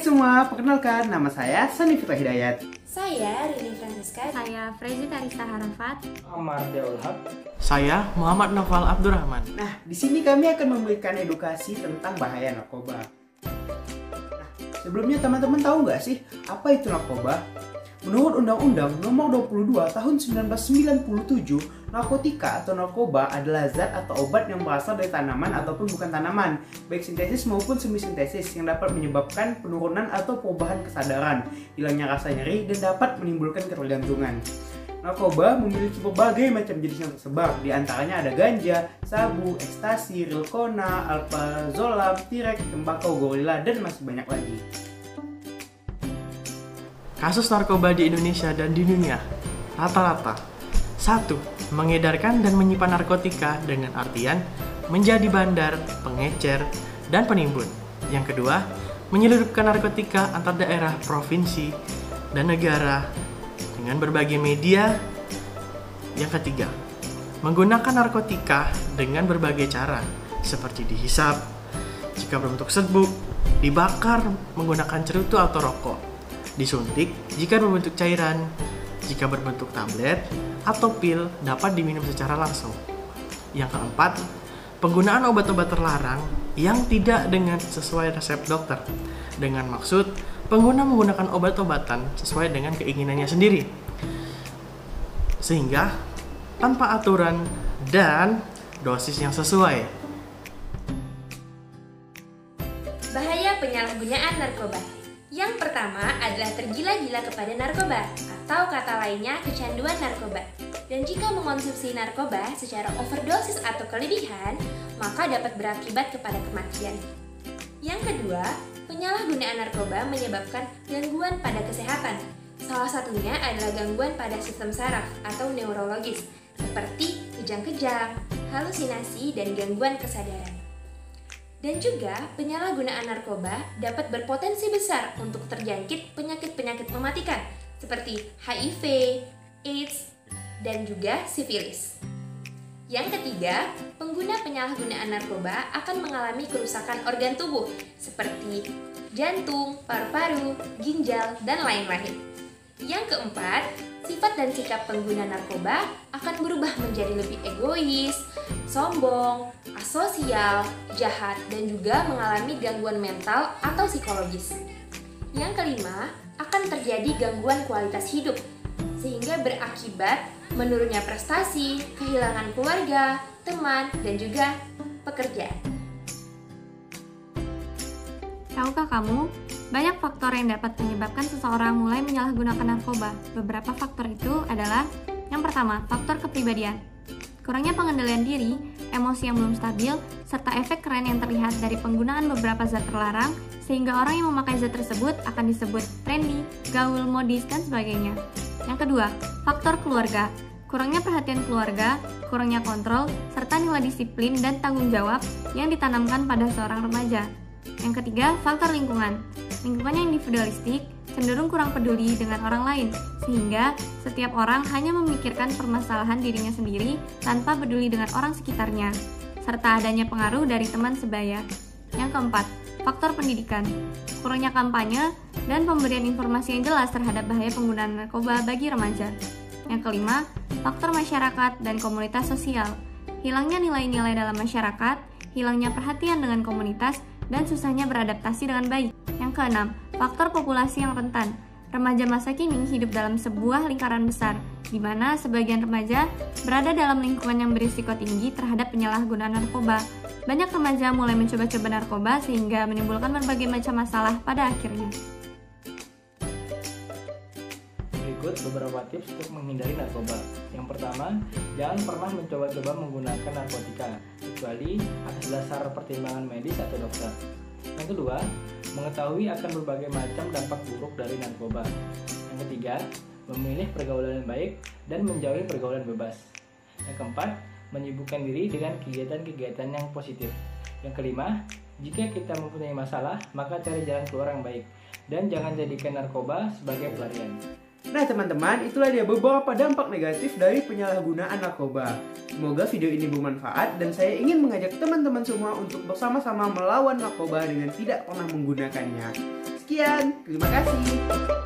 semua, perkenalkan nama saya Sani Fitra Hidayat. Saya Rini Francisca. Saya Frezi Tarisa Harafat. Amar Deulhab. Saya Muhammad Noval Abdurrahman. Nah, di sini kami akan memberikan edukasi tentang bahaya narkoba. Nah, sebelumnya teman-teman tahu nggak sih apa itu narkoba? Menurut Undang-Undang Nomor 22 Tahun 1997, narkotika atau narkoba adalah zat atau obat yang berasal dari tanaman ataupun bukan tanaman, baik sintesis maupun semi-sintesis, yang dapat menyebabkan penurunan atau perubahan kesadaran, hilangnya rasa nyeri, dan dapat menimbulkan ketergantungan. Narkoba memiliki berbagai macam jenis yang tersebar, di antaranya ada ganja, sabu, ekstasi, rilkona, alprazolam, tirek, tembakau, gorila, dan masih banyak lagi. Kasus narkoba di Indonesia dan di dunia rata-rata 1. Mengedarkan dan menyimpan narkotika dengan artian menjadi bandar, pengecer, dan penimbun. Yang kedua, menyelundupkan narkotika antar daerah, provinsi, dan negara dengan berbagai media. Yang ketiga, menggunakan narkotika dengan berbagai cara seperti dihisap, jika berbentuk serbuk, dibakar menggunakan cerutu atau rokok, disuntik jika berbentuk cairan, jika berbentuk tablet atau pil dapat diminum secara langsung. Yang keempat, penggunaan obat-obat terlarang yang tidak dengan sesuai resep dokter, dengan maksud pengguna menggunakan obat-obatan sesuai dengan keinginannya sendiri, sehingga tanpa aturan dan dosis yang sesuai. Bahaya penyalahgunaan narkoba. Yang pertama adalah tergila-gila kepada narkoba, atau kata lainnya kecanduan narkoba. Dan jika mengonsumsi narkoba secara overdosis atau kelebihan, maka dapat berakibat kepada kematian. Yang kedua, penyalahgunaan narkoba menyebabkan gangguan pada kesehatan. Salah satunya adalah gangguan pada sistem saraf atau neurologis, seperti kejang-kejang, halusinasi, dan gangguan kesadaran. Dan juga, penyalahgunaan narkoba dapat berpotensi besar untuk terjangkit penyakit-penyakit mematikan seperti HIV, AIDS, dan juga sifilis. Yang ketiga, pengguna penyalahgunaan narkoba akan mengalami kerusakan organ tubuh seperti jantung, paru-paru, ginjal, dan lain-lain. Yang keempat, sifat dan sikap pengguna narkoba akan berubah menjadi lebih egois, sombong, asosial, jahat, dan juga mengalami gangguan mental atau psikologis. Yang kelima, akan terjadi gangguan kualitas hidup, sehingga berakibat menurunnya prestasi, kehilangan keluarga, teman, dan juga pekerjaan. Tahukah kamu, banyak faktor yang dapat menyebabkan seseorang mulai menyalahgunakan narkoba. Beberapa faktor itu adalah: yang pertama, faktor kepribadian. Kurangnya pengendalian diri, emosi yang belum stabil, serta efek keren yang terlihat dari penggunaan beberapa zat terlarang, sehingga orang yang memakai zat tersebut akan disebut trendy, gaul, modis, dan sebagainya. Yang kedua, faktor keluarga. Kurangnya perhatian keluarga, kurangnya kontrol, serta nilai disiplin dan tanggung jawab yang ditanamkan pada seorang remaja. Yang ketiga, faktor lingkungan. Lingkungan yang individualistik, cenderung kurang peduli dengan orang lain, sehingga setiap orang hanya memikirkan permasalahan dirinya sendiri tanpa peduli dengan orang sekitarnya, serta adanya pengaruh dari teman sebaya. Yang keempat, faktor pendidikan. Kurangnya kampanye dan pemberian informasi yang jelas terhadap bahaya penggunaan narkoba bagi remaja. Yang kelima, faktor masyarakat dan komunitas sosial. Hilangnya nilai-nilai dalam masyarakat, hilangnya perhatian dengan komunitas, dan susahnya beradaptasi dengan baik. Yang keenam, faktor populasi yang rentan. Remaja masa kini hidup dalam sebuah lingkaran besar, di mana sebagian remaja berada dalam lingkungan yang berisiko tinggi terhadap penyalahgunaan narkoba. Banyak remaja mulai mencoba-coba narkoba sehingga menimbulkan berbagai macam masalah pada akhirnya. Berikut beberapa tips untuk menghindari narkoba. Yang pertama, jangan pernah mencoba-coba menggunakan narkotika, kecuali atas dasar pertimbangan medis atau dokter. Yang kedua, mengetahui akan berbagai macam dampak buruk dari narkoba. Yang ketiga, memilih pergaulan yang baik dan menjauhi pergaulan bebas. Yang keempat, menyibukkan diri dengan kegiatan-kegiatan yang positif. Yang kelima, jika kita mempunyai masalah, maka cari jalan keluar yang baik dan jangan jadikan narkoba sebagai pelarian. Nah teman-teman, itulah dia beberapa dampak negatif dari penyalahgunaan narkoba. Semoga video ini bermanfaat dan saya ingin mengajak teman-teman semua untuk bersama-sama melawan narkoba dengan tidak pernah menggunakannya. Sekian, terima kasih.